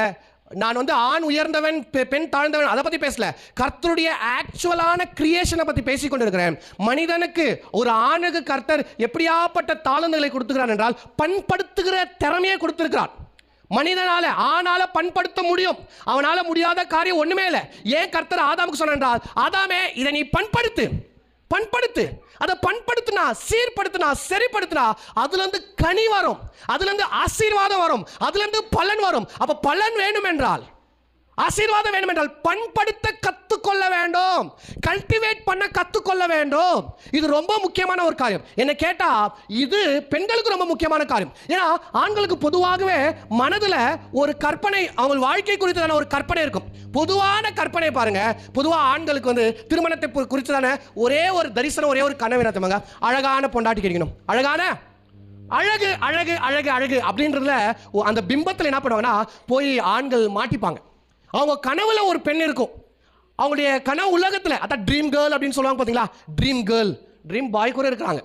நான் வந்து ஆண் உயர்ந்தவன் பெண் தாழ்ந்தவன் அதை பத்தி பேசல, கர்த்தருடைய ஆக்சுவலான கிரியேஷனை பத்தி பேசிக் கொண்டிருக்கிறேன். மனிதனுக்கு, ஒரு ஆணுக்கு கர்த்தர் எப்படியாப்பட்ட தாளந்துகளை கொடுத்துக்கிறான் என்றால் பண்படுத்துகிற திறமையை கொடுத்திருக்கிறான். மனிதனால ஆனால பண்படுத்த முடியும், அவனால முடியாத காரியம் ஒண்ணுமே இல்லை. ஏன் கர்த்தர் ஆதாமுக்கு சொன்னார், ஆதாமே இதை நீ பண்படுத்து. அதை பண்படுத்தினா, சீர்படுத்தினா, சரிப்படுத்தினா அதுல இருந்து கனி வரும், அதுல இருந்து ஆசீர்வாதம் வரும், அதுல இருந்து பலன் வரும். அப்ப பலன் வேணும் என்றால், ஆசீர்வாதம் வேண்டும் என்றால் பண்படுத்த கத்துக்கொள்ள வேண்டும், கல்டிவேட் பண்ண கத்துக்கொள்ள வேண்டும். இது ரொம்ப முக்கியமான ஒரு காரியம். என்ன கேட்டா இது பெண்களுக்கு ரொம்ப முக்கியமான காரியம். ஏன்னா ஆண்களுக்கு பொதுவாகவே மனதுல ஒரு கற்பனை, அவங்க வாழ்க்கை குறித்ததான ஒரு கற்பனை இருக்கும். பொதுவான கற்பனை பாருங்க. பொதுவா ஆண்களுக்கு வந்து திருமணத்தை குறித்ததான ஒரே ஒரு தரிசனம், ஒரே ஒரு கனவு என்ன? அழகான பொண்டாட்டி கிடைக்கணும். அழகு அப்படின்றதுல அந்த பிம்பத்தில் என்ன பண்ணுவாங்கன்னா போய் ஆண்கள் மாட்டிப்பாங்க. அவங்க கனவுல ஒரு பெண் இருக்கும், அவங்களுடைய கனவு உலகத்தில், அதான் ட்ரீம் கேர்ள் அப்படின்னு சொல்லுவாங்க பார்த்தீங்களா? ட்ரீம் பாய் கூட இருக்கிறாங்க.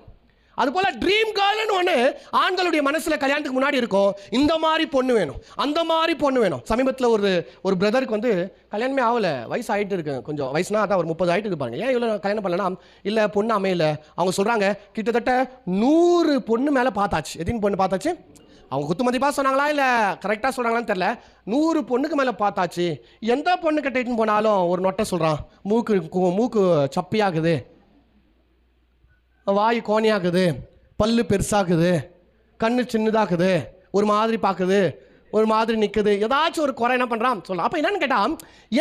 அதுபோல ட்ரீம் கேர்ள்னு ஒன்று ஆண்களுடைய மனசில் கல்யாணத்துக்கு முன்னாடி இருக்கும். இந்த மாதிரி பொண்ணு வேணும், அந்த மாதிரி பொண்ணு வேணும். சமீபத்தில் ஒரு பிரதருக்கு வந்து கல்யாணமே ஆகலை, வயசு ஆகிட்டு இருக்கு, கொஞ்சம் வயசுனா அதான் ஒரு 30 ஆகிட்டு இருப்பாங்க. ஏன் இவ்வளோ கல்யாணம் பண்ணலன்னா, இல்லை பொண்ணு அமையல. அவங்க சொல்கிறாங்க கிட்டத்தட்ட 100 பொண்ணு மேலே பார்த்தாச்சு. எத்தனை பொண்ணு பார்த்தாச்சு? அவங்க குத்துமதிப்பாக சொன்னாங்களா இல்லை கரெக்டாக சொல்கிறாங்களான்னு தெரில. 100 பொண்ணுக்கு மேலே பார்த்தாச்சு. எந்த பொண்ணு கிட்ட போனாலும் ஒரு நொட்டை சொல்கிறான், மூக்கு சப்பியாகுது, வாய் கோணியாகுது, பல்லு பெருசாகுது, கண்ணு சின்னதாகுது, ஒரு மாதிரி பார்க்குது, ஒரு மாதிரி நிற்குது, ஏதாச்சும் ஒரு குறை என்ன பண்ணுறான் சொல்லலாம். அப்போ என்னன்னு கேட்டால்,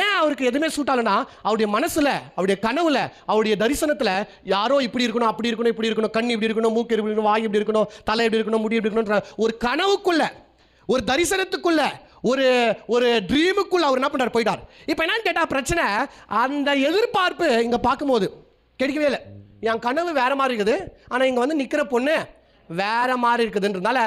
ஏன் அவருக்கு எதுவுமே சூட் ஆகலைன்னா, அவருடைய மனசில், அவருடைய கனவுல, அவருடைய தரிசனத்தில் யாரோ இப்படி இருக்கணும், அப்படி இருக்கணும், இப்படி இருக்கணும், கண் இப்படி இருக்கணும், மூக்கு இப்படி இருக்கணும், வாய் இப்படி இருக்கணும், தலை இப்படி இருக்கணும், முடி இப்படி இருக்கணும்ன்ற ஒரு கனவுக்குள்ள, ஒரு தரிசனத்துக்குள்ள, ஒரு ஒரு ட்ரீமுக்குள்ள அவர் என்ன பண்ணுறார், போயிட்டார். இப்போ என்னன்னு கேட்டால் பிரச்சனை, அந்த எதிர்பார்ப்பு இங்கே பார்க்கும்போது கிடைக்கவே இல்லை. என் கனவு வேற மாதிரி இருக்குது, ஆனால் இங்கே வந்து நிற்கிற பொண்ணு வேற மாதிரி இருக்குதுன்றதுனால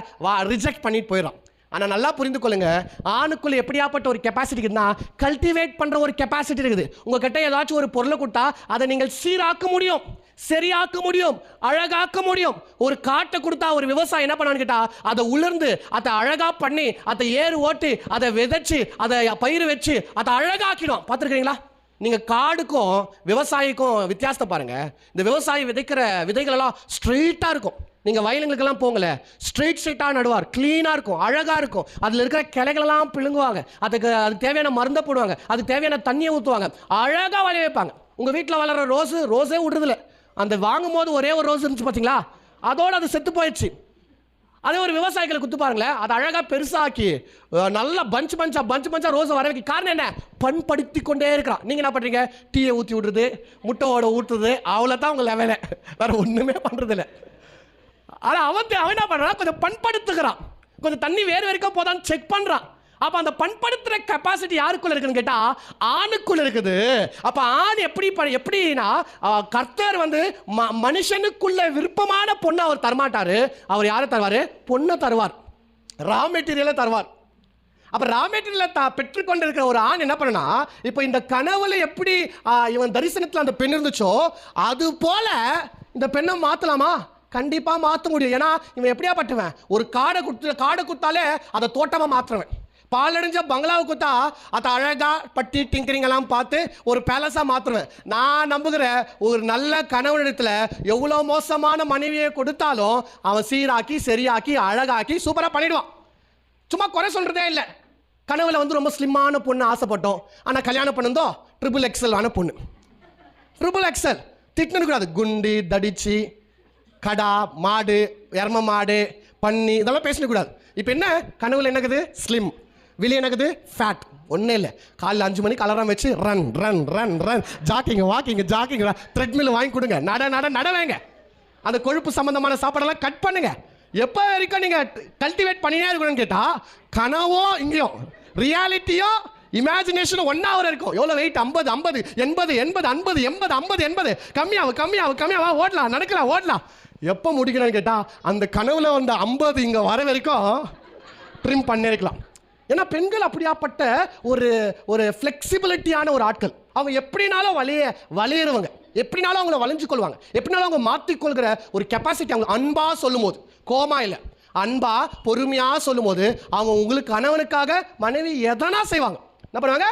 ரிஜெக்ட் பண்ணிட்டு போயிடும். ஆனால் நல்லா புரிந்து கொள்ளுங்க, ஆணுக்குள்ள எப்படியாப்பட்ட ஒரு கெப்பாசிட்டி இருக்குதுன்னா, கல்டிவேட் பண்ணுற ஒரு கெப்பாசிட்டி இருக்குது. உங்ககிட்ட ஏதாச்சும் ஒரு பொருளை கொடுத்தா அதை நீங்கள் சீராக்க முடியும், சரியாக்க முடியும், அழகாக்க முடியும். ஒரு காட்டை கொடுத்தா ஒரு விவசாயம் என்ன பண்ணான்னு கேட்டா, அதை உலர்ந்து அதை அழகா பண்ணி அதை ஏறு ஓட்டி அதை விதைச்சு அதை பயிர் வச்சு அதை அழகாக்கிடும். பார்த்துருக்கீங்களா? நீங்கள் காடுக்கும் விவசாயிக்கும் வித்தியாசத்தை பாருங்க. இந்த விவசாயி விதைக்கிற விதைகள் எல்லாம் ஸ்ட்ரெயிட்டாக இருக்கும். நீங்கள் வயலுங்களுக்கெல்லாம் போங்களே, ஸ்ட்ரெயிட்டாக நடுவார், க்ளீனாக இருக்கும், அழகாக இருக்கும். அதில் இருக்கிற கிளைகளெல்லாம் பிழுங்குவாங்க, அதுக்கு தேவையான மருந்தை போடுவாங்க, அதுக்கு தேவையான தண்ணியை ஊற்றுவாங்க, அழகாக வளைய வைப்பாங்க. உங்கள் வீட்டில் வளர்கிற ரோஸே விடுறதில்ல. அந்த வாங்கும் போது ஒரே ஒரு ரோஸ் இருந்துச்சு பார்த்தீங்களா, அதோடு அது செத்து போயிடுச்சு. அதே ஒரு விவசாயிகளை குத்து பாருங்களேன், அதை அழகாக பெருசாக்கி நல்லா பஞ்சா ரோஸை வர வைக்க. காரணம் என்ன? பண்படுத்தி கொண்டே இருக்கிறான். நீங்கள் என்ன பண்ணுறீங்க? டீயை ஊற்றி விடுறது, முட்டையோட ஊற்றுறது, அவ்வளோ தான் உங்கள் லெவலே, வேறு ஒன்றுமே பண்ணுறதில்ல. ஆனால் அவன் என்ன பண்ணுறான்? கொஞ்சம் பண்படுத்துகிறான், கொஞ்சம் தண்ணி வேறு வரைக்கும் போதான்னு செக் பண்ணுறான். அப்போ அந்த பண்படுத்துகிற கெப்பாசிட்டி யாருக்குள்ள இருக்குன்னு கேட்டால் ஆணுக்குள்ள இருக்குது. அப்போ ஆண் எப்படின்னா, கர்த்தர் வந்து மனுஷனுக்குள்ள விருப்பமான பொண்ணை அவர் தரமாட்டார். அவர் யாரை தருவார்? பொண்ணை தருவார், ரா மெட்டீரியலை தருவார். அப்போ ரா மெட்டீரியலை பெற்றுக்கொண்டு இருக்கிற ஒரு ஆண் என்ன பண்ணனா, இப்போ இந்த கனவுல எப்படி இவன் தரிசனத்தில் அந்த பெண் இருந்துச்சோ அது போல இந்த பெண்ணை மாற்றலாமா? கண்டிப்பாக மாற்ற முடியும். ஏன்னா இவன் எப்படியா பட்டுவேன், ஒரு காடை குத்தாலே அதை தோட்டமாக மாற்றுவேன். பாலடைஞ்ச பங்களாவை குத்தா அதை அழகாக பட்டி டிங்கரிங் எல்லாம் பார்த்து ஒரு பேலஸாக மாற்றுவேன். நான் நம்புகிற ஒரு நல்ல கணவனிடத்தில் எவ்வளோ மோசமான மனைவியை கொடுத்தாலும் அவன் சீராக்கி சரியாக்கி அழகாக்கி சூப்பராக பண்ணிடுவான். சும்மா குறை சொல்கிறதே இல்லை. கனவுல வந்து ரொம்ப ஸ்லிம்மான பொண்ணு ஆசைப்பட்டோம், ஆனால் கல்யாணம் பண்ணதோ XXL ஆன பொண்ணு. XXL திட்டுன்னு கூடாது, குண்டி தடிச்சு கடா மாடு எரும மாடு பன்னி இதெல்லாம் பேசக்கூடாது. இப்போ என்ன கனவுல என்னக்குது? ஸ்லிம். வெளியே என்னக்குது? ஃபேட். ஒன்றும் இல்லை, காலையில் 5 மணிக்கு அலாரம் வச்சு run run run run jogging walking treadmill வாங்கி கொடுங்க, நடவேங்க. அந்த கொழுப்பு சம்பந்தமான சாப்பாடெல்லாம் கட் பண்ணுங்க. எப்போ வரைக்கும் நீங்கள் கல்டிவேட் பண்ணினே இருக்கணும்னு கேட்டால், கனவோ இங்கேயும் ரியாலிட்டியோ இமேஜினேஷனும் ஒன்றா இருக்கும். எவ்வளோ வெயிட்? 50 50 80 80 50 80 80 கம்மியாகும் ஓடலாம், நடக்கலாம், ஓடலாம். எப்போ முடிக்கணும்னு கேட்டால், அந்த கனவுல வந்த 50 இங்கே வர வரைக்கும் ட்ரிம் பண்ணிருக்கலாம். ஏன்னா பெண்கள் அப்படியாப்பட்ட ஒரு ஃப்ளெக்சிபிலிட்டியான ஒரு ஆட்கள். அவங்க எப்படினாலும் வளையிறவங்க, எப்படினாலும் அவங்கள வளைஞ்சு கொள்வாங்க, எப்படினாலும் அவங்க மாற்றிக்கொள்கிற ஒரு கெப்பாசிட்டி. அவங்க அன்பாக சொல்லும் போது, கோமா இல்லை, அன்பா பொறுமையாக சொல்லும் போது, அவங்க உங்களுக்கு கணவனுக்காக மனைவி எதனா செய்வாங்க. என்ன பண்ணுவாங்க?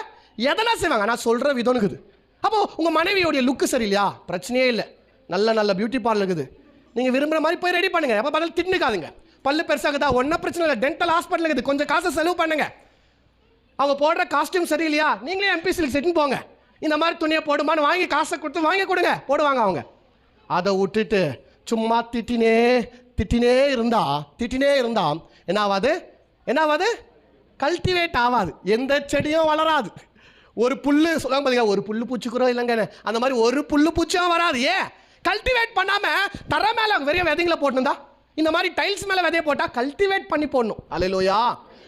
எதனா செய்வாங்க. நான் சொல்கிற விதம் இருக்குது. அப்போது உங்கள் மனைவியோடைய லுக்கு சரியில்லையா? பிரச்சனையே இல்லை, நல்ல பியூட்டி பார்லர் இருக்குது, நீங்கள் விரும்புகிற மாதிரி போய் ரெடி பண்ணுங்கள். எப்போ பார்த்தாலும் தின்னுக்காதுங்க. பல்லு பெருசாகுதா? ஒன்றும் பிரச்சனை இல்லை, டென்டல் ஹாஸ்பிட்டல் இருக்குது, கொஞ்சம் காசை செலவு பண்ணுங்க. அவங்க போடுற காஸ்டியூம் சரியில்லையா? நீங்களே எம்பிசியில் செட்டுன்னு போங்க, இந்த மாதிரி துணியை போடுமான்னு வாங்கி காசை கொடுத்து வாங்கி கொடுங்க, போடுவாங்க அவங்க. அதை விட்டுட்டு சும்மா திட்டினே இருந்தா என்னாவாது? கல்டிவேட் ஆகாது, எந்த செடியும் வளராது. ஒரு புல்லு சொல்லுவாங்க பார்த்தீங்க, ஒரு புல்லு பூச்சிக்கிறோம் இல்லைங்க, அந்த மாதிரி ஒரு புல்லு பூச்சியும் வராது. ஏன்? கல்டிவேட் பண்ணாமல் தர மேலே வெறிய விதைங்களை போட்டுருந்தா, இந்த மாதிரி டைல்ஸ் மேலே விதைய போட்டால் கல்டிவேட் பண்ணி போடணும். அல்லேலூயா.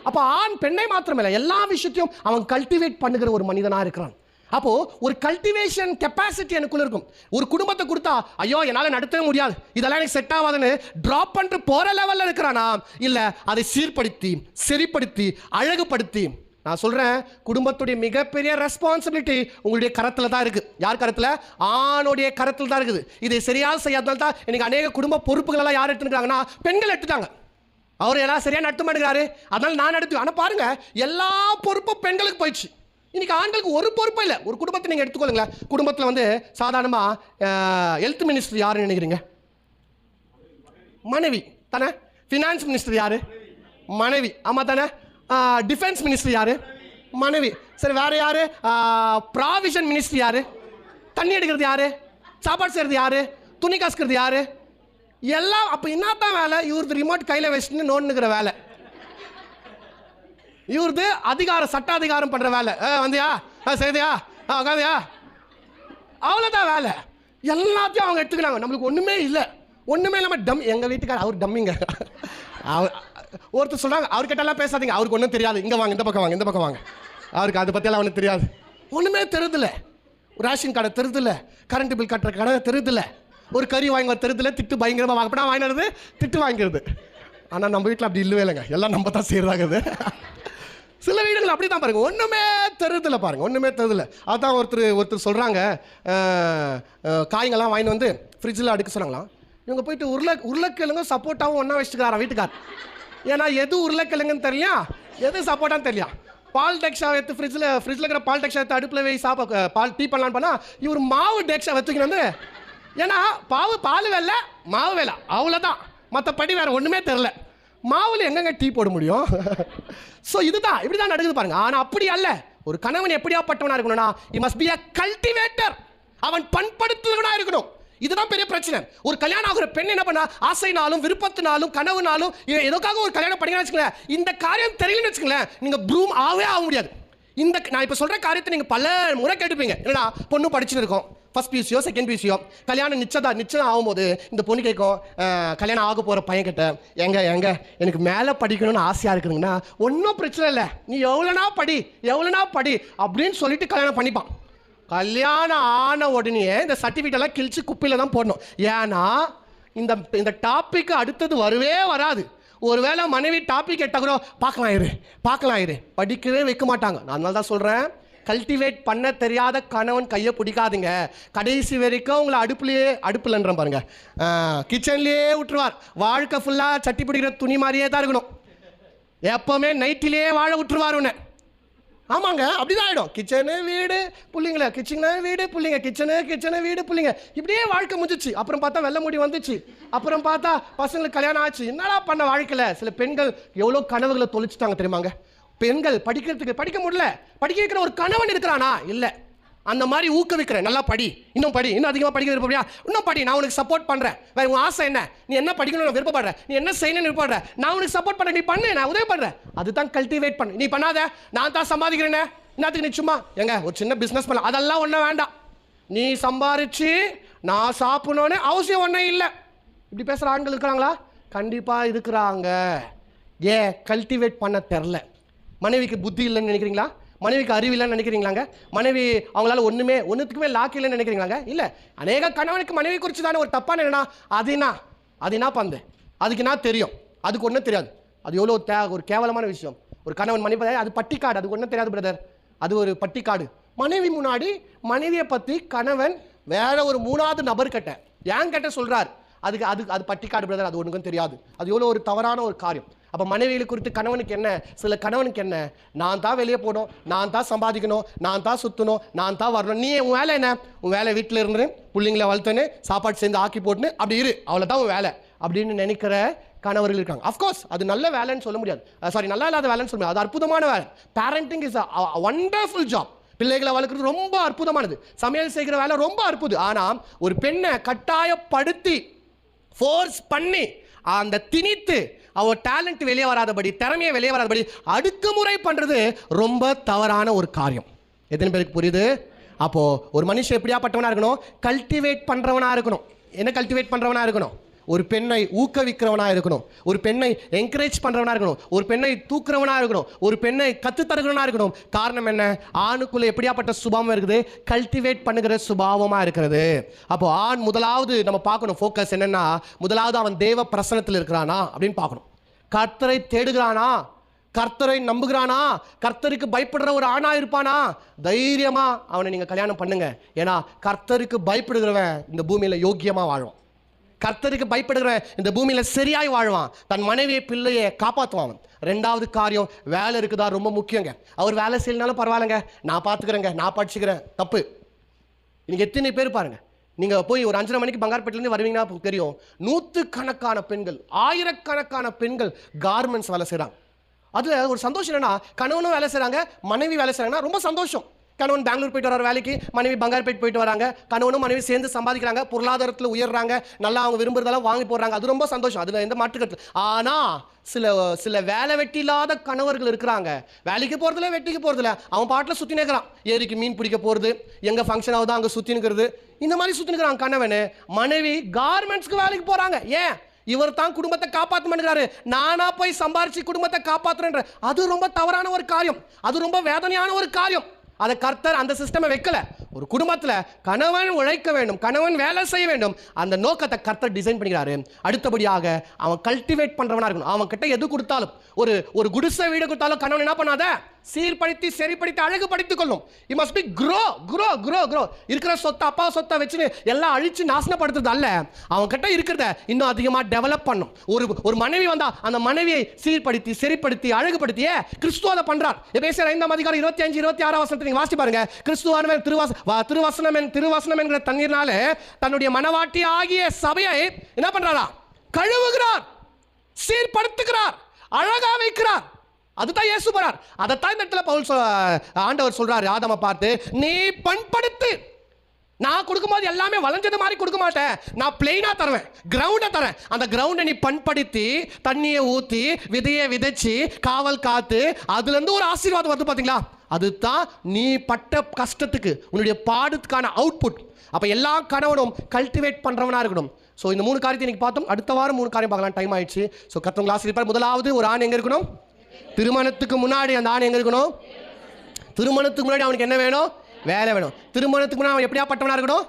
அப்போ ஆண் பெண்ணை மாத்திரமில்லை, எல்லா விஷயத்தையும் அவன் கல்டிவேட் பண்ணுகிற ஒரு மனிதனாக இருக்கிறான். அப்போது ஒரு கல்டிவேஷன் கெப்பாசிட்டி எனக்குள்ள இருக்கும். ஒரு குடும்பத்தை கொடுத்தா, ஐயோ என்னால் நடத்தவே முடியாது, இதெல்லாம் எனக்கு செட் ஆகாதுன்னு ட்ராப் பண்ணிட்டு போகிற லெவலில் இருக்கிறானா? இல்லை, அதை சீர்படுத்தி சரிப்படுத்தி அழகுபடுத்தி. நான் சொல்கிறேன், குடும்பத்துடைய மிகப்பெரிய ரெஸ்பான்சிபிலிட்டி உங்களுடைய கரத்தில் தான் இருக்குது. யார் கரத்தில்? ஆணுடைய கரத்தில் தான் இருக்குது. இதை சரியாக செய்யாதனால தான் இன்னைக்கு அநேக குடும்ப பொறுப்புகளெல்லாம் யார் எடுத்துக்கிறாங்கன்னா, பெண்கள் எடுத்துட்டாங்க. அவர் எல்லாம் சரியாக நடத்த மாட்டேங்கிறாரு, அதனால் நான் எடுத்து. ஆனால் பாருங்கள், எல்லா பொறுப்பும் பெண்களுக்கு போயிடுச்சு. இன்னைக்கு ஆண்களுக்கு ஒரு பொறுப்பும் இல்லை. ஒரு குடும்பத்தை நீங்கள் எடுத்துக்கொள்ளுங்களேன். குடும்பத்தில் வந்து சாதாரணமாக ஹெல்த் மினிஸ்டர் யாருன்னு நினைக்கிறீங்க? மனைவி தானே. ஃபினான்ஸ் மினிஸ்டர் யார்? மனைவி. ஆமாம் தானே. டிஃபென்ஸ் மினிஸ்டர் யார்? மனைவி. சரி, வேறு யார்? ப்ராவிஷன் மினிஸ்டர் யார்? தண்ணி எடுக்கிறது யார்? சாப்பாடு செய்கிறது யார்? துணி காசுக்கிறது யார்? எல்லாம். அப்போ என்னத்தான் வேலை? இவரது ரிமோட் கையில் வச்சுன்னு நோண்டுக்கிற வேலை. இவருது அதிகாரம், சட்ட அதிகாரம் பண்ற வேலை. வந்தியா, செய்தியா, உட்காந்தியா, அவ்வளோதான் வேலை. எல்லாத்தையும் அவங்க எடுத்துக்கிறாங்க. நம்மளுக்கு ஒன்றுமே இல்லை, ஒன்றுமே இல்லாமல் டம். எங்கள் வீட்டுக்கார் அவர் டம்மிங்க. ஒருத்தர் சொல்கிறாங்க, அவர்கிட்டலாம் பேசாதீங்க, அவருக்கு ஒன்றும் தெரியாது, இங்கே வாங்க, இந்த பக்கம் வாங்க, இந்த பக்கம் வாங்க. அவருக்கு அதை பற்றியெல்லாம் அவனுக்கு தெரியாது, ஒன்றுமே தெரியுதில்ல. ரேஷன் கடை தெரியுதில்ல, கரண்ட் பில் கட்டுற கடை தெரியுதில்ல, ஒரு கறி வாங்கி தெரியுதில்ல, திட்டு பயங்கரமாக வாங்க. அப்போ நான் வாங்கினது திட்டு வாங்கிறது. ஆனால் நம்ம வீட்டில் அப்படி இல்லவே இல்லைங்க, எல்லாம் நம்ம தான் செய்கிறதாகுது. சில வீடுகள் அப்படி தான் பாருங்கள், ஒன்றுமே தெரியுதில்ல பாருங்கள், ஒன்றுமே தெரியுதில்ல. அதுதான் ஒருத்தர் சொல்கிறாங்க, காய்கள்லாம் வாங்கிட்டு வந்து ஃப்ரிட்ஜில் அடுக்க சொன்னாங்களாம். இவங்க போயிட்டு உருளைக்கிழங்கு சப்போட்டாவும் ஒன்றா வச்சுக்கிறாரா வீட்டுக்கார். ஏன்னா எது உருளைக்கிழங்குன்னு தெரியலையா, எது சப்போட்டான்னு தெரியலையா. பால் டெக்ஷா எடுத்து ஃப்ரிட்ஜில் இருக்கிற பால் டெக்ஷா எடுத்து அடுப்பில் வை பால் டீ பண்ணலான்னு பண்ணால் இவர் மாவு டெக்ஷா வச்சுக்கணும் வந்து. ஏன்னா பால் வேலை மாவு வேலை அவ்வளோதான், மற்றபடி வேறு ஒன்றுமே தெரில. மாவில் எங்கெங்க டீ போட முடியும்? ஸோ இதுதான், இப்படி தான் நடக்குது பாருங்க. ஆனால் அப்படி அல்ல. ஒரு கணவன் எப்படியாப்பட்டவனா இருக்கணும்னா, he must be a cultivator. அவன் பண்படுத்துவனா இருக்கணும். இதுதான் பெரிய பிரச்சனை. ஒரு கல்யாணம் ஆகிற பெண் என்ன பண்ணா, ஆசைனாலும் விருப்பத்தினாலும் கனவுனாலும் எதற்காக ஒரு கல்யாணம் பண்ணீங்கன்னு வச்சுக்கோங்களேன், இந்த காரியம் தெரியலன்னு வச்சுக்கோங்களேன், நீங்கள் ப்ரூம் ஆக முடியாது. நான் இப்போ சொல்கிற காரியத்தை நீங்கள் பல முறை கேட்டுப்பீங்க. என்னடா, பொண்ணு படிச்சுட்டு இருக்கோம், ஃபர்ஸ்ட் பியூசியோ செகண்ட் பியூசியோ, கல்யாணம் நிச்சயம் ஆகும்போது இந்த பொண்ணு கேட்கும், கல்யாணம் ஆக போகிற பையன் கிட்ட, எங்க எனக்கு மேலே படிக்கணும்னு ஆசையாக இருக்குதுங்கன்னா, ஒன்றும் பிரச்சனை இல்லை, நீ எவ்வளோனா படி அப்படின்னு சொல்லிட்டு கல்யாணம் பண்ணிப்பான். கல்யாணம் ஆன உடனே இந்த சர்டிஃபிகேட்டெல்லாம் கிழிச்சு குப்பையில் தான் போடணும். ஏன்னா இந்த டாபிக் அடுத்தது வரவே வராது. ஒருவேளை மனைவி டாபிக் கேட்டால் கூட பார்க்கலாம் இரு படிக்கவே வைக்க மாட்டாங்க. நான் அதனால தான் சொல்கிறேன், கல்டிவேட் பண்ண தெரியாத கணவன் கையை பிடிக்காதுங்க. கடைசி வரைக்கும் உங்களை அடுப்புலன்ற பாருங்க, கிச்சன்லேயே விட்டுருவார். வாழ்க்கை ஃபுல்லாக சட்டி பிடிக்கிற துணி மாதிரியே தான் இருக்கணும். எப்போவுமே நைட்டிலேயே வாழ விட்டுருவார் உன்னை. ஆமாங்க, அப்படிதான் ஆகிடும். கிச்சனு வீடு பிள்ளைங்கள, கிச்சனு வீடு பிள்ளைங்க, கிச்சனு வீடு பிள்ளைங்க, இப்படியே வாழ்க்கை முடிஞ்சிச்சு. அப்புறம் பார்த்தா வெள்ளை முடி வந்துச்சு, அப்புறம் பார்த்தா பசங்களுக்கு கல்யாணம் ஆச்சு. என்னடா பண்ண வாழ்க்கையில்? சில பெண்கள் எவ்வளோ கனவுகளை தொலைச்சிட்டாங்க தெரியுமாங்க. பெண்கள் படிக்க முடியல, படிக்க வைக்கிற ஒரு கணவன் இருக்கிறானா? இல்லை. அந்த மாதிரி ஊக்குவிக்கிறேன், நல்லா படி, இன்னும் அதிகமாக படிக்க விருப்பப்படியா, இன்னும் படி, நான் உனக்கு சப்போர்ட் பண்ணுறேன். வேற உங்கள் ஆசை என்ன, நீ என்ன படிக்கணும்னு விருப்பப்படுற, நீ என்ன செய்யணும்னு விருப்பப்படுற, நான் உனக்கு சப்போர்ட் பண்ணுறேன், நீ பண்ணு, நான் உதவி பண்ணுறேன். அதுதான் கல்டிவேட் பண்ணு. நீ பண்ணாத, நான் தான் சம்பாதிக்கிறேனே, என்னத்துக்கு நீ சும்மா ஒரு சின்ன பிஸ்னஸ் பண்ணலாம், அதெல்லாம் ஒன்றும் வேண்டாம். நீ சம்பாதிச்சு நான் சாப்பிடணுன்னு அவசியம் ஒன்றும் இல்லை. இப்படி பேசுகிற ஆண்கள் இருக்கிறாங்களா? கண்டிப்பாக இருக்கிறாங்க. கல்டிவேட் பண்ண தெரில. மனைவிக்கு புத்தி இல்லைன்னு நினைக்கிறீங்களா? மனைவிக்கு அறிவு இல்லைன்னு நினைக்கிறீங்களாங்க? மனைவி அவங்களால ஒன்றுத்துக்குமே லாக் இல்லைன்னு நினைக்கிறீங்களாங்க? இல்லை. அநேக கணவனுக்கு மனைவி குறித்து தானே ஒரு தப்பான என்னன்னா, அதுனா பந்து, அதுக்கு என்ன தெரியும், அதுக்கு ஒன்றும் தெரியாது. அது எவ்வளோ ஒரு கேவலமான விஷயம். ஒரு கணவன் மனைவி, அது பட்டிக்காடு, அதுக்கு ஒன்றும் தெரியாது பிரதர், அது ஒரு பட்டிக்காடு. மனைவி முன்னாடி மனைவியை பற்றி கணவன் வேற ஒரு மூணாவது நபர் கிட்ட ஏன் கேட்ட சொல்கிறார், அது பட்டிக்காடு பிரதர், அது ஒன்றுக்கும் தெரியாது. அது எவ்வளோ ஒரு தவறான ஒரு காரியம். அப்போ மனைவிகள் குறித்து கணவனுக்கு என்ன, சில கணவனுக்கு என்ன, நான் தான் வெளியே போகணும், நான் தான் சம்பாதிக்கணும், நான் தான் சுற்றணும், நான் தான் வரணும். நீ உன் வேலை என்ன? உன் வேலை வீட்டில் இருந்து பிள்ளைங்களை வளர்த்துன்னு சாப்பாடு சேர்ந்து ஆக்கி போட்டுன்னு அப்படி இரு, அவ்வளோதான் உன் வேலை அப்படின்னு நினைக்கிற கணவர்கள் இருக்காங்க. அஃப்கோர்ஸ் அது நல்ல வேலைன்னு சொல்ல முடியாது, நல்லா இல்லாத வேலைன்னு சொல்ல முடியாது. அது அற்புதமான வேலை. Parenting is a wonderful job. பிள்ளைகளை வளர்க்குறது ரொம்ப அற்புதமானது. சமையல் செய்கிற வேலை ரொம்ப அற்புதம். ஆனால் ஒரு பெண்ணை கட்டாயப்படுத்தி ஃபோர்ஸ் பண்ணி அந்த திணித்து அவ டேலண்ட் வெளியே வராதபடி, திறமையை வெளியே வராதபடி அடுக்குமுறை பண்ணுறது ரொம்ப தவறான ஒரு காரியம். எத்தனை பேருக்கு புரியுது? அப்போது ஒரு மனுஷன் எப்படியாப்பட்டவனாக இருக்கணும்? கல்டிவேட் பண்ணுறவனாக இருக்கணும். என்ன கல்டிவேட் பண்ணுறவனாக இருக்கணும்? ஒரு பெண்ணை ஊக்குவிக்கிறவனாக இருக்கணும், ஒரு பெண்ணை என்கரேஜ் பண்ணுறவனாக இருக்கணும், ஒரு பெண்ணை தூக்குறவனாக இருக்கணும், ஒரு பெண்ணை கற்றுத்தருகிறவனாக இருக்கணும். காரணம் என்ன? ஆணுக்குள்ளே எப்படியாப்பட்ட சுபாவம் இருக்குது? கல்டிவேட் பண்ணுகிற சுபாவமாக இருக்கிறது. அப்போ ஆண் முதலாவது நம்ம பார்க்கணும், ஃபோக்கஸ் என்னென்னா, முதலாவது அவன் தேவ பிரசனத்தில் இருக்கிறானா அப்படின்னு பார்க்கணும். கர்த்தரை தேடுகிறானா, கர்த்தரை நம்புகிறானா, கர்த்தருக்கு பயப்படுற ஒரு ஆணா இருப்பானா, தைரியமா அவனை நீங்கள் கல்யாணம் பண்ணுங்க. ஏன்னா கர்த்தருக்கு பயப்படுகிறவன் இந்த பூமியில் யோக்கியமாக வாழும். கர்த்தருக்கு பயப்படுகிற இந்த பூமியில் சரியாய் வாழ்வான். தன் மனைவியை பிள்ளையை காப்பாற்றுவான். ரெண்டாவது காரியம், வேலை இருக்குதா? ரொம்ப முக்கியங்க. அவர் வேலை செய்யலனாலும் பரவாயில்லைங்க, நான் பார்த்துக்கிறேங்க, நான் படிச்சுக்கிறேன். தப்பு. இன்னைக்கு எத்தனை பேர் பாருங்க, நீங்கள் போய் ஒரு 5:30 மணிக்கு பங்கார்பேட்டிலேருந்து வருவீங்கன்னா தெரியும், 100கணக்கான பெண்கள், 1000கணக்கான பெண்கள் கார்மெண்ட்ஸ் வேலை செய்கிறாங்க. அதில் ஒரு சந்தோஷம் என்னன்னா, கணவனும் வேலை செய்கிறாங்க, மனைவி வேலை செய்கிறாங்கன்னா ரொம்ப சந்தோஷம். கணவன் பெங்களூர் போயிட்டு வர வேலைக்கு, மனைவி பங்காரப்பேட் போயிட்டு வராங்க, கணவனும் மனைவி சேர்ந்து சம்பாதிக்கிறாங்க, பொருளாதாரத்தில் உயர்றாங்க, நல்லா அவங்க விரும்புறதெல்லாம் வாங்கி போடுறாங்க, அது ரொம்ப சந்தோஷம், அதில் எந்த மாற்றுக்கட்டு. ஆனால் சில வேலை வெட்டி இல்லாத கணவர்கள் இருக்கிறாங்க. வேலைக்கு போகிறதில்ல, வெட்டிக்கு போகிறதில்ல, அவன் பாட்டில் சுற்றி நிற்கிறான். ஏரிக்கு மீன் பிடிக்க போகிறது, எங்கே ஃபங்க்ஷன் ஆகுதோ அங்கே சுற்றி நிற்கிறது, இந்த மாதிரி சுற்றி நிற்கிறான் கணவன். மனைவி கார்மெண்ட்ஸ்க்கு வேலைக்கு போகிறாங்க. ஏன்? இவர் தான் குடும்பத்தை காப்பாற்ற மாட்டேங்கிறாரு, நானா போய் சம்பாரிச்சு குடும்பத்தை காப்பாற்றுறேன்ற. அது ரொம்ப தவறான ஒரு காரியம், அது ரொம்ப வேதனையான ஒரு காரியம். அதை கர்த்தர் அந்த சிஸ்டமை வைக்கல. ஒரு குடும்பத்தில் கணவன் உழைக்க வேண்டும், கணவன் வேலை செய்ய வேண்டும், அந்த நோக்கத்தை கர்த்தர் டிசைன் பண்ணிக்கிறாரு. அடுத்தபடியாக அவன் கல்டிவேட் பண்றவனா இருக்கணும். அவன் கிட்ட எது கொடுத்தாலும், ஒரு குடிசை வீடு கொடுத்தாலும் கணவன் என்ன பண்ணாத, சீர்படுத்தி சரிப்படுத்தி அழகுபடுத்திக் கொள்ளும். You must be grow grow grow grow. இருக்கிற சொத்தை, அப்பா சொத்தை வச்சு எல்லாம் அழிச்சு நாசனப்படுத்துறது அல்ல, அவன் கிட்ட இருக்கிறத இன்னும் அதிகமாக டெவலப் பண்ணும். ஒரு மனைவி வந்தா அந்த மனைவியை சீர்படுத்தி சரிப்படுத்தி அழகுபடுத்தியே கிறிஸ்துவ அதை பண்றார். எபேசியர் 5:25-26 நீங்க வாசி பாருங்க. கிறிஸ்துவானவன் திருவசனம் என்கிற தண்ணீர்னாலே தன்னுடைய மனவாட்டி ஆகிய சபையை என்ன பண்றாரா? கழுவுகிறார், சீர்படுத்துகிறார், அழகா வைக்கிறார். அதுதான் இயேசு போறார். அதைத்தான் இந்த இடத்துல ஆண்டவர் சொல்றாரு ஆதாமை பார்த்து, நீ பண்படுத்து. நான் கொடுக்கும்போது எல்லாமே வளைஞ்சது மாதிரி கொடுக்க மாட்டேன், நான் பிளெயினா தருவேன், கிரவுண்டை தரேன். அந்த கிரவுண்டை நீ பண்படுத்தி தண்ணியை ஊற்றி விதையை விதைச்சு காவல் காத்து அதுல இருந்து ஒரு ஆசீர்வாதம் வருது பாத்தீங்களா? அதுதான் நீ பட்ட கஷ்டத்துக்கு உன்னுடைய பாடுக்கான அவுட்புட். அப்ப எல்லா கணவனும் கல்டிவேட் பண்றவனா இருக்கணும். ஸோ இந்த 3 காரியத்தை இன்னைக்கு பார்த்தோம். அடுத்த வாரம் 3 காரியம் பார்க்கலாம், டைம் ஆயிடுச்சு. ஸோ கர்த்தர் ஆசீர்வதிப்பார். முதலாவது, ஒரு ஆண் எங்க இருக்கணும்? திருமணத்துக்கு முன்னாடி அந்த ஆண் எங்க இருக்கணும்? திருமணத்துக்கு முன்னாடி அவனுக்கு என்ன வேணும்? வேலை வேணும். திருமணத்துக்கு முன்னாடி அவன் எப்படியா பட்டவனா இருக்கணும்?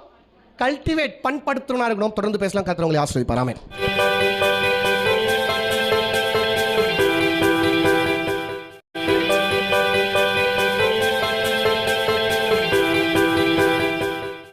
கல்டிவேட் பண்படுத்துவனா இருக்கணும். தொடர்ந்து பேசலாம். கர்த்தர் உங்களை ஆசீர்வதிப்பார். ஆமென்.